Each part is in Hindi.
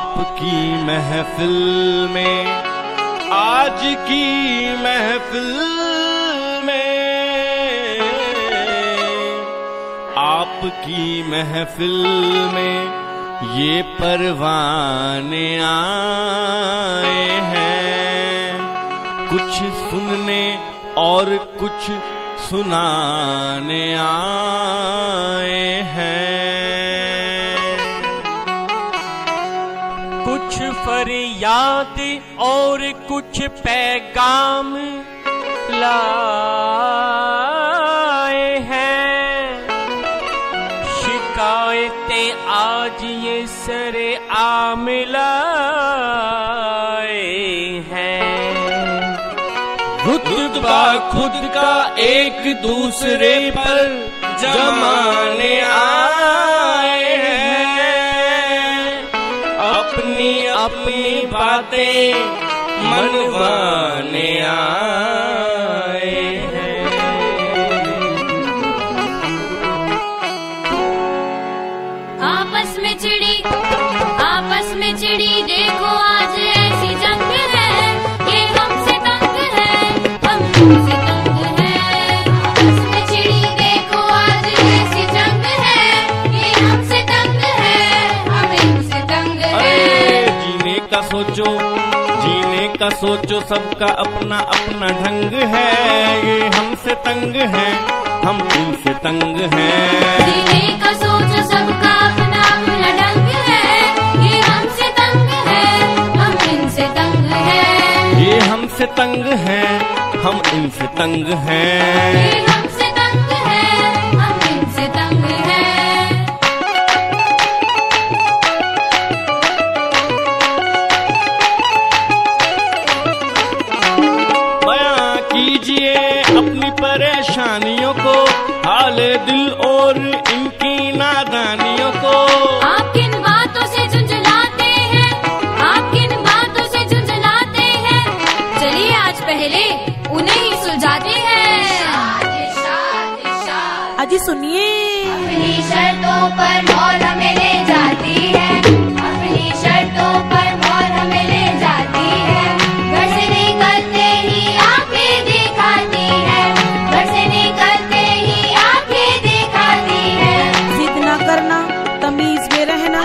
आपकी महफिल में, आज की महफिल में, आपकी महफिल में ये परवाने आए हैं, कुछ सुनने और कुछ सुनाने आए हैं। कुछ फरियाद और कुछ पैगाम लाए हैं, शिकायतें आज ये सरे आम लाए हैं। रुतबा खुद का एक दूसरे पर जमाने आए हैं, अपनी अपनी बातें मनवाने आए हैं। आपस में चिड़ी देखो आज ऐसी जंग है, ये हमसे तंग है, हम तुमसे तंग है। आपस में चिड़ी देखो आज ऐसी जंग है, ये हमसे तंग है, हम इनसे तंग है। जीने का सोचो सबका अपना अपना ढंग है, ये हमसे तंग है, हम इनसे तंग हैं। जीने का सोचो सबका अपना अपना ढंग है, ये हमसे तंग है, हम इनसे तंग है। ये हमसे तंग है, हम इनसे तंग हैं। ये हमसे तंग है, हम इनसे तंग है। बयां कीजिए अपनी परेशानियों को, हाल दिल और इनकी नादानियों को। आप किन बातों से झुंझलाते हैं, आप किन बातों से झुंझलाते हैं, चलिए आज पहले उन्हें ही सुलझाते हैं। अजी सुनिए, अपनी शर्तों पर मौत हमें ले जाती है, अपनी शर्तों पर मौत हमें ले जाती है। घर से निकलते ही आंखें दिखाती है, घर से निकलते ही आंखें दिखाती है। जिद ना करना, तमीज में रहना।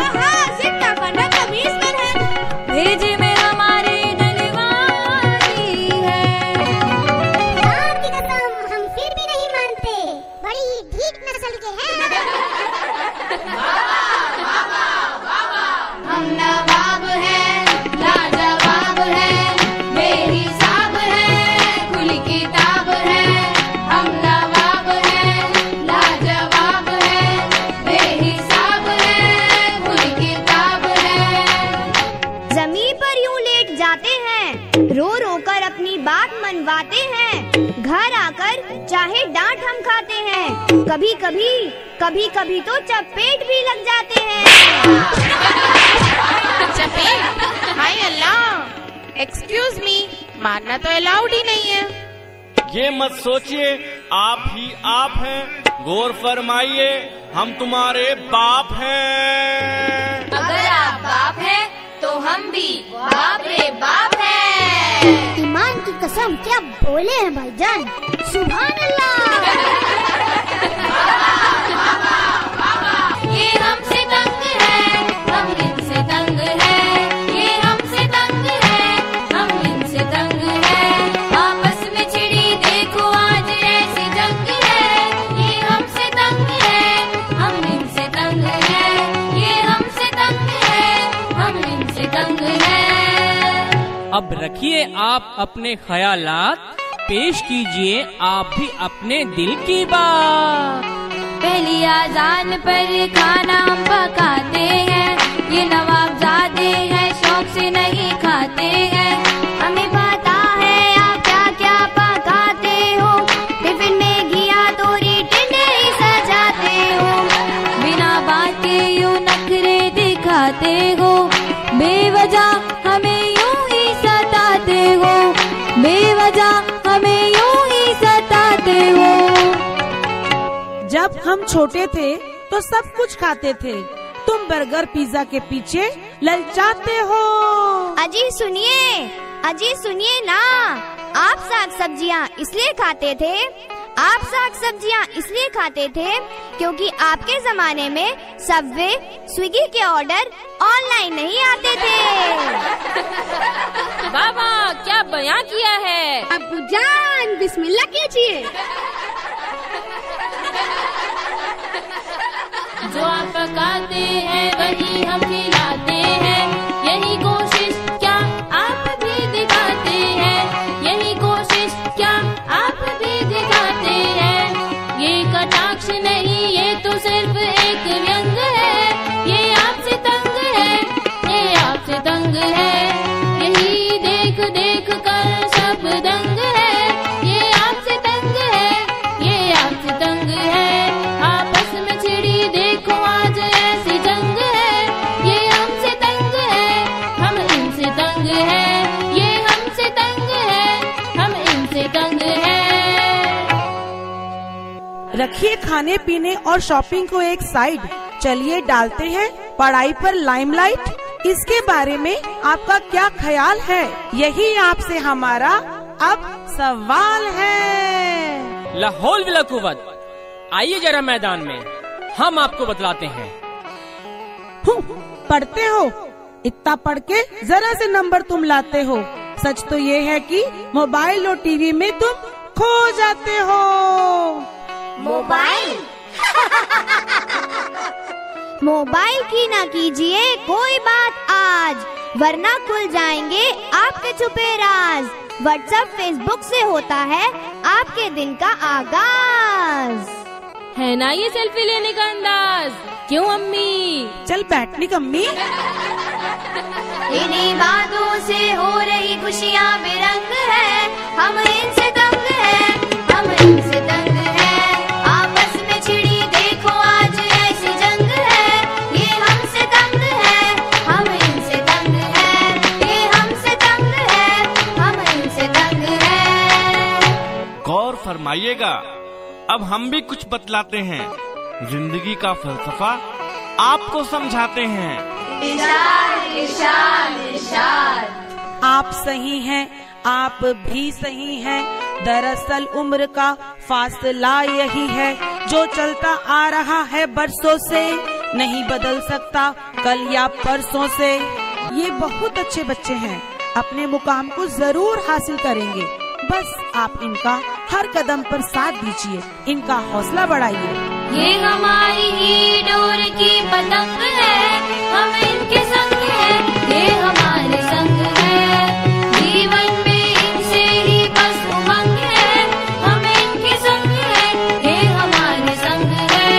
जिद ना करना, तमीज में रहना। भेजे में हमारे डलवाती है। आपकी कसम हम फिर भी नहीं मानते, बड़ी ढीठ नस्ल के हैं। हम नवाब हैं, लाजवाब हैं, बेहिसाब हैं, खुली किताब हैं। हम नवाब हैं, लाजवाब हैं, बेहिसाब हैं, खुली किताब हैं। जमीन पर यूं लेट जाते हैं, रो रो कर अपनी बात मनवाते हैं। घर आकर चाहे डांट हम खाते हैं, कभी कभी तो चपेट भी लग जाते हैं। चपेट? हाय अल्लाह, एक्सक्यूज मी, मारना तो अलाउड ही नहीं है। ये मत सोचिए आप ही आप हैं, गौर फरमाइए हम तुम्हारे बाप हैं। अगर आप बाप हैं तो हम भी बाप रे बाप हैं। ईमान की कसम क्या बोले हैं भाईजान, सुभान अल्लाह। ये हमसे तंग है, हम इनसे तंग है, ये हमसे तंग है, हम इनसे तंग है। आपस में चिड़ी देखो आज ऐसी जंग है, ये हमसे तंग है, हम इनसे तंग है, ये हमसे तंग है, हम इनसे तंग है। अब रखिए आप अपने ख्यालात, पेश कीजिए आप भी अपने दिल की बात। पहली आजान पर खाना हम पकाते हैं, ये नवाबजादे हैं शौक से नहीं खाते हैं। हमें पता है आप क्या क्या पकाते हो, टिफिन में घिया तोरी टिंडे ही सजाते हो। बिना बात के यूं नखरे दिखाते हो, बेवजह हमें यूं ही सताते हो, बेवजह हमें यूं ही सताते हो। जब हम छोटे थे तो सब कुछ खाते थे, तुम तुम बर्गर पिज्जा के पीछे ललचाते हो। अजी सुनिए ना, आप साग सब्जियाँ इसलिए खाते थे क्योंकि आपके जमाने में सबवे स्विगी के ऑर्डर ऑनलाइन नहीं आते थे। बाबा क्या बयां किया है। अब्बू जान बिस्मिल्लाह कीजिए। जो आप पकाते हैं वही हम खिलाते हैं, यही कोशिश क्या आप भी दिखाते हैं, यही कोशिश क्या आप भी दिखाते हैं। ये कटाक्ष नहीं, ये तो सिर्फ एक व्यंग है, ये आपसे तंग है, ये आपसे तंग है, यही देख देख कर सब दंग है, ये आपसे तंग है, ये आपसे तंग है। आपस में छिड़ी देखो आज ऐसी जंग है, ये हमसे तंग है, हम इनसे तंग है, ये हमसे तंग है, हम इनसे तंग है। रखिए खाने पीने और शॉपिंग को एक साइड, चलिए डालते हैं पढ़ाई पर लाइमलाइट। इसके बारे में आपका क्या ख्याल है, यही आपसे हमारा अब सवाल है। लाहौल विला कुव्वत, आइए जरा मैदान में, हम आपको बतलाते हैं। पढ़ते हो, इतना पढ़ के जरा से नंबर तुम लाते हो। सच तो ये है कि मोबाइल और टीवी में तुम खो जाते हो। मोबाइल की ना कीजिए कोई बात आज, वरना खुल जाएंगे आपके छुपे राज। व्हाट्सएप फेसबुक से होता है आपके दिन का आगाज। है ना ये सेल्फी लेने का अंदाज, क्यों अम्मी? चल बैठनी अम्मी। इन्हीं बातों से हो रही खुशियाँ बेरंग है, हम इनसे तंग है, हम इनसे तंग है। आपस में छिड़ी देखो आज ऐसी जंग है, ये हमसे तंग है, हम इनसे तंग है, ये हमसे तंग है, हम इनसे तंग है। गौर फरमाइएगा, अब हम भी कुछ बतलाते हैं, जिंदगी का फलसफा आपको समझाते हैं। इरशाद इरशाद इरशाद। आप सही हैं, आप भी सही हैं, दरअसल उम्र का फासला यही है, जो चलता आ रहा है बरसों से, नहीं बदल सकता कल या परसों से। ये बहुत अच्छे बच्चे हैं, अपने मुकाम को जरूर हासिल करेंगे, बस आप इनका हर कदम पर साथ दीजिए, इनका हौसला बढ़ाइए। ये हमारी ही डोर की पतंग है, हम इनके संग है, ये हमारे संग है, जीवन में इनसे ही बस उमंग है, हम इनके संग है, ये हमारे संग है।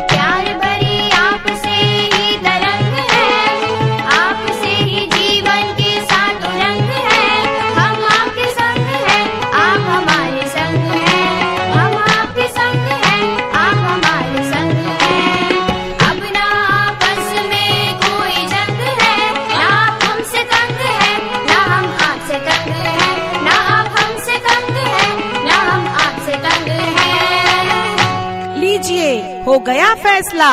प्यार भरी आपसे ही तरंग है, आपसे ही जीवन के साथ रंग है, हम आपके संग है, आप हमारे संग है, हम आपके संग है, आप हमारे संग है। अब ना आपस में कोई जंग है, ना आप हमसे तंग है, ना हम आपसे तंग है, ना आप हमसे तंग है, ना हम आपसे तंग है। लीजिए, हो गया फैसला।